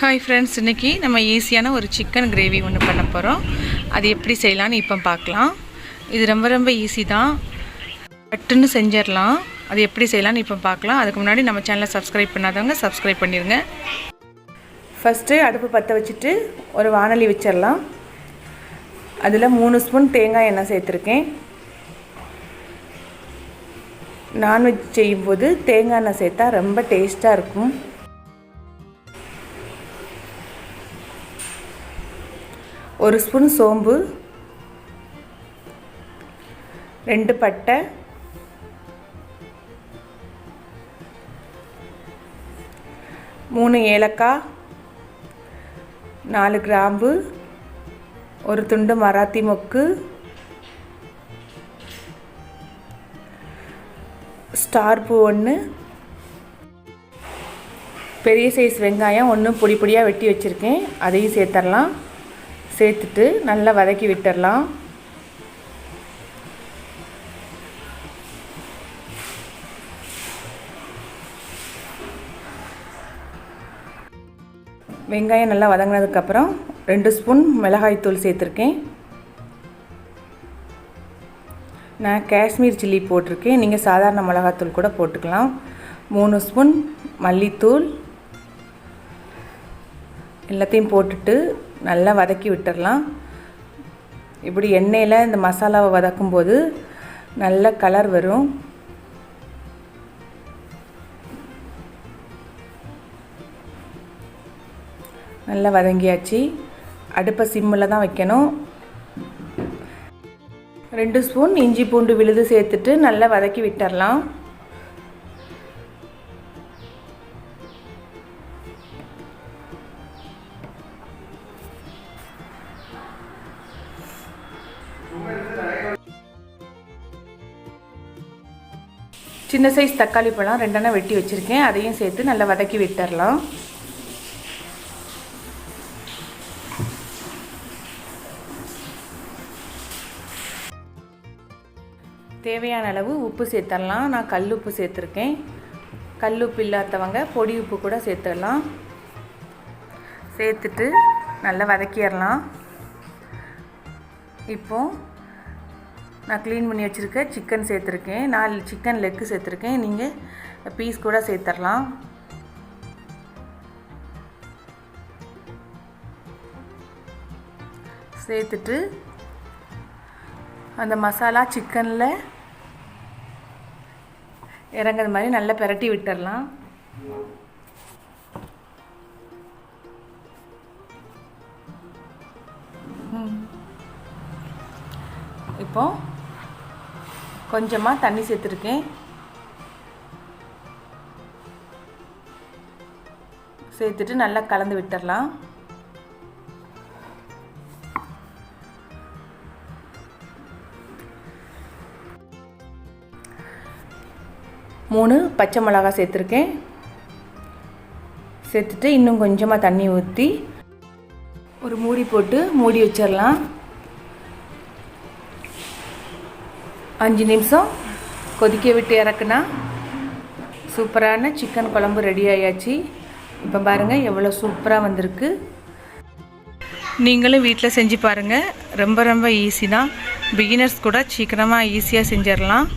Hi friends, இன்றைக்கி நம்ம ஈஸியான ஒரு சிக்கன் கிரேவி ஒன்று பண்ண போகிறோம். அது எப்படி செய்யலான்னு இப்போ பார்க்கலாம். இது ரொம்ப ஈஸி தான், பட்டுன்னு செஞ்சிடலாம். அது எப்படி செய்யலான்னு இப்போ பார்க்கலாம். அதுக்கு முன்னாடி நம்ம சேனலை சப்ஸ்கிரைப் பண்ணாதவங்க சப்ஸ்கிரைப் பண்ணிடுங்க. ஃபஸ்ட்டு அடுப்பு பற்ற வச்சுட்டு ஒரு வானொலி வச்சிடலாம். அதில் 3 ஸ்பூன் தேங்காய் எண்ணெய் சேர்த்துருக்கேன். நான்வெஜ் செய்யும்போது தேங்காய் எண்ணெய் சேர்த்தா ரொம்ப டேஸ்ட்டாக இருக்கும். 1 ஸ்பூன் சோம்பு, 2 பட்டை, 3 ஏலக்காய், 4 கிராம்பு, 1 துண்டு மராத்தி மொக்கு, ஸ்டார் பூ 1, பெரிய சைஸ் வெங்காயம் 1 பொடி பொடியாக வெட்டி வச்சுருக்கேன். அதையும் சேர்த்துடலாம். சேர்த்துட்டு நல்லா வதக்கி விட்டுடலாம். வெங்காயம் நல்லா வதங்கினதுக்கப்புறம் 2 ஸ்பூன் மிளகாய்த்தூள் சேர்த்துருக்கேன். நான் காஷ்மீர் சில்லி போட்டிருக்கேன். நீங்கள் சாதாரண மிளகாத்தூள் கூட போட்டுக்கலாம். 3 ஸ்பூன் மல்லித்தூள் எல்லாத்தையும் போட்டுட்டு நல்லா வதக்கி விட்டுடலாம். இப்படி எண்ணெயில் இந்த மசாலாவை வதக்கும்போது நல்ல கலர் வரும். நல்லா வதங்கியாச்சு. அடுப்பை சிம்மில் தான் வைக்கணும். 2 ஸ்பூன் இஞ்சி பூண்டு விழுது சேர்த்துட்டு நல்லா வதக்கி விட்டுடலாம். சின்ன சைஸ் தக்காளி பழம் 2 வெட்டி வச்சுருக்கேன். அதையும் சேர்த்து நல்லா வதக்கி விட்டுடலாம். தேவையான அளவு உப்பு சேர்த்துடலாம். நான் கல் உப்பு சேர்த்துருக்கேன். கல் உப்பு இல்லாதவங்க பொடி உப்பு கூட சேர்த்துடலாம். சேர்த்துட்டு நல்லா வதக்கிடலாம். இப்போது நான் க்ளீன் பண்ணி வச்சுருக்க சிக்கன் சேர்த்துருக்கேன். 4 சிக்கன் லெக்கு சேர்த்துருக்கேன். நீங்கள் பீஸ் கூட சேர்த்துடலாம். சேர்த்துட்டு அந்த மசாலா சிக்கனில் இறங்குற மாதிரி நல்லா பிரட்டி விட்டுடலாம். இப்போ கொஞ்சமாக தண்ணி சேர்த்துருக்கேன். சேர்த்துட்டு நல்லா கலந்து விட்டுடலாம். மூணு பச்சை மிளகாய் சேர்த்துருக்கேன். சேர்த்துட்டு இன்னும் கொஞ்சமாக தண்ணி ஊற்றி ஒரு மூடி போட்டு மூடி வச்சிடலாம். 5 நிமிஷம் கொதிக்க விட்டு இறக்குனா சூப்பரான சிக்கன் குழம்பு ரெடி ஆயாச்சு. இப்போ பாருங்கள் எவ்வளோ சூப்பராக வந்திருக்கு. நீங்களும் வீட்டில் செஞ்சு பாருங்கள். ரொம்ப ஈஸி தான். பிகினர்ஸ் கூட சீக்கிரமாக ஈஸியாக செஞ்சிடலாம்.